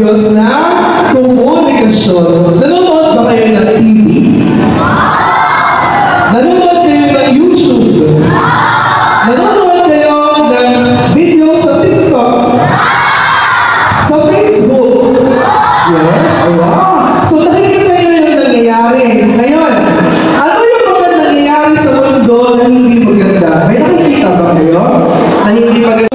maayos na komunikasyon. Nanonood ba kayo ng TV? Nanonood kayo ng YouTube? Nanonood kayo ng video sa TikTok? Sa Facebook? Yes, wow. So nakikita nyo yung nangyayari. Ngayon, ano yung mga nangyayari sa mundo na hindi maganda? May nakikita ba kayo? Na hindi maganda?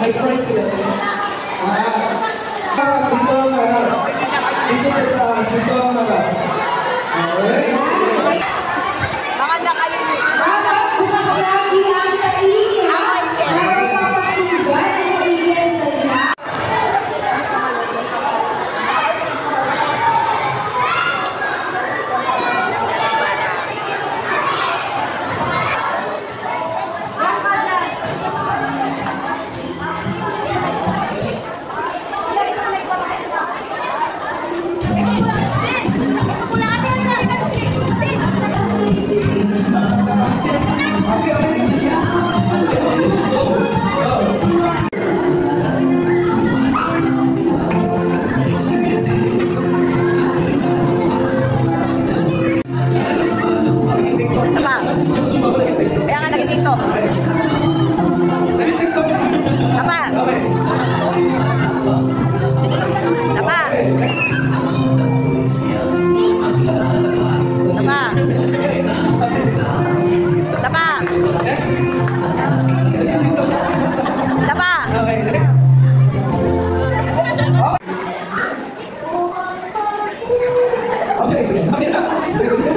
High price sila. Dito ang harap. Dito sa taas. Dito ang harap. Okay? Maganda kayo. Okay. Sabi TikTok. Isa pa. Okay. Isa pa. Okay, next. Isa pa. Isa pa. Next. Isa pa. Okay, next. Okay, sige. Okay na. Sige, sige.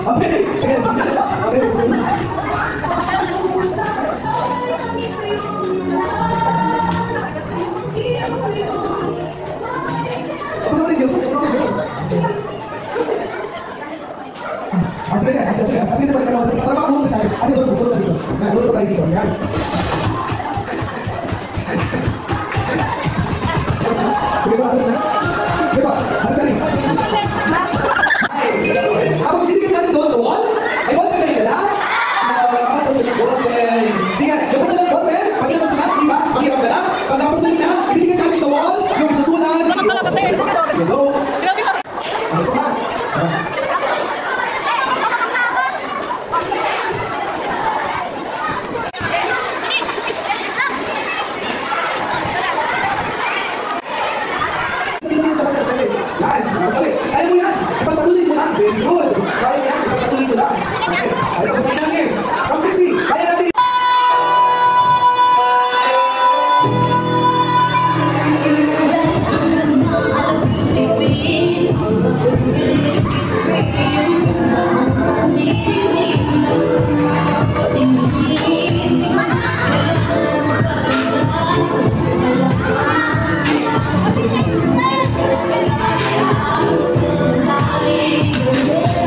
Okay, sige, sige. Okay, sige. Apa ulit yun? Sige, sige pa tayo. Para makakulong sa akin. Ano ba? Tulog pa dito. Tulog pa tayo dito. Yan. Sige pa, atas na. Sige pa, hagdali. Tapos titigil natin doon sa wall. Ay, wall pen ka na? Wall pen. Sige, yung pag nalang wall pen, pag nalang silat, iba, maghirap ka na. Pag napasalit na, titigil natin sa wall, yung susulat. Hello? Ano ito ha? Yan, masabi. Kaya mo yan. Ipagpatuloy mo lang. Very good. Kaya mo yan. Ipagpatuloy mo lang. Okay. Ayaw ko sa namin. From PC. Kaya natin. Yeah.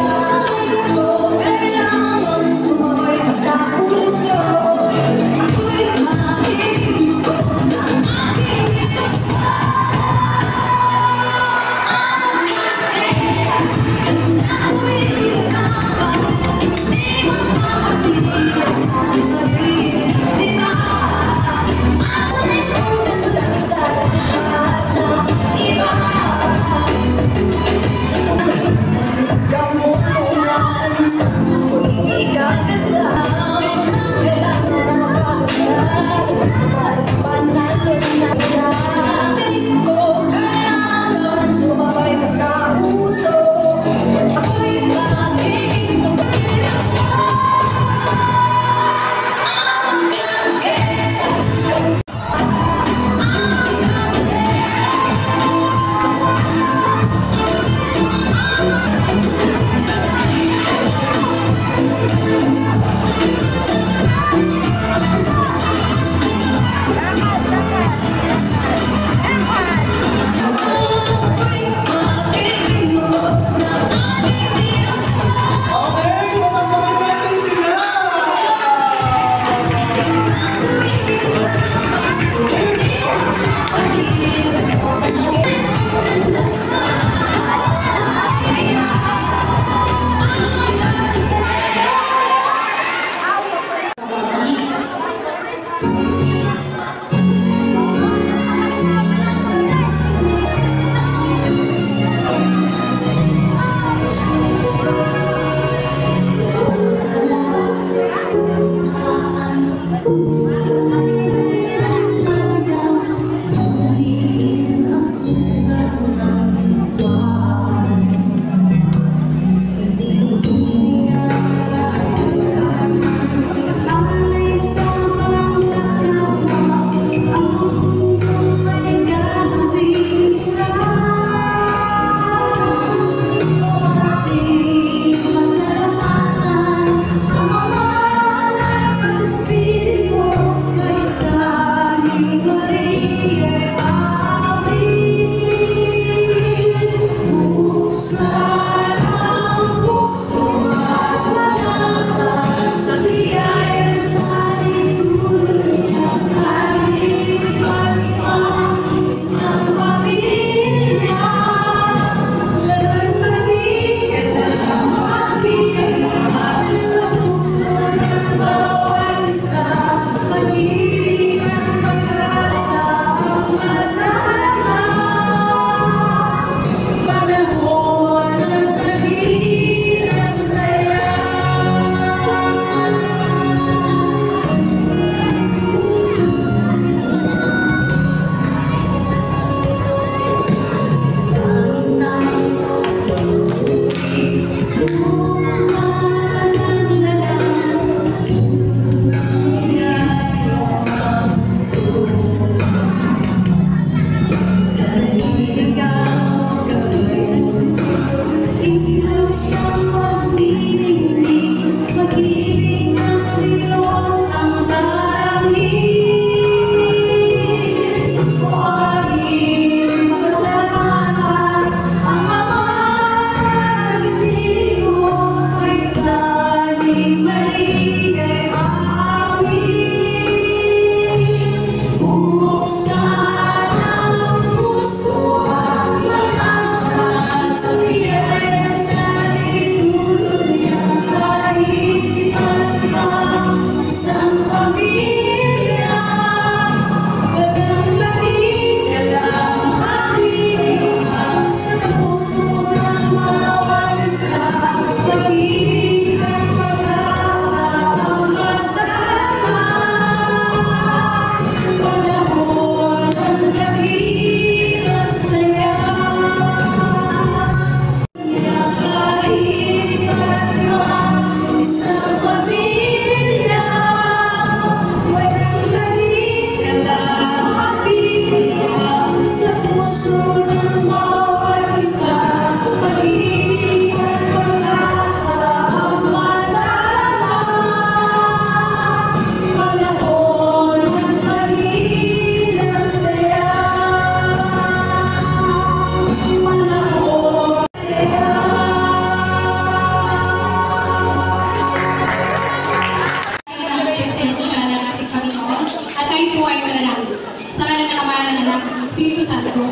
Santo.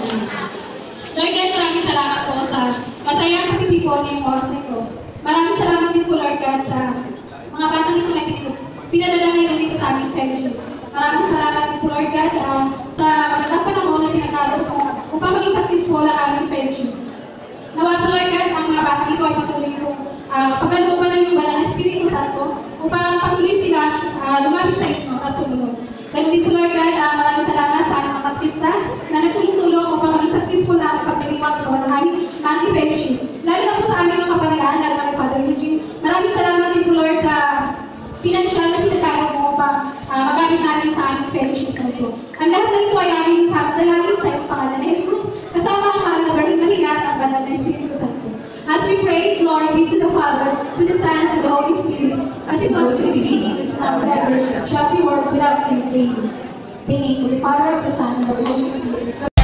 Lord God, maraming salamat po sa masayang pagtitipon ngayong oras na ito. Maraming salamat din po, Lord God, sa mga batang ito na pinadala ngayon dito sa aming fellowship. Maraming salamat din po, Lord God, sa magandang panahon na pinagkalot ko upang maging successful ang aming fellowship. Nawa po, Lord God, ang mga batang ito ay patuloy po pagkalooban ng iyong banal na Espiritu Santo upang patuloy sila lumapit sa inyo at sumunod. Ganun din po, Lord God, maraming salamat sa aming mga artista na nagtulong-tulong upang maging successful na ang pagdiriwang ito ng aming monthly fellowship. Lalo na po sa aming mga kapanahan, lalo na kay Father Eugene. Maraming salamat din po, Lord, sa financial na pinagkakaroon mo upang magamit natin sa aming fellowship na ito. Ang lahat na ito ay aming dalangin sa iyong pangalan na Jesus, kasama ang mahal na Berling Maria at ang banal na Espiritu Santo. As we pray, glory be to the Father, to the Son, and to the Holy Spirit, as it was in the beginning, is now, and ever, shall be world without end. Amen. In the name of the Father, of the Son, and of the Holy Spirit.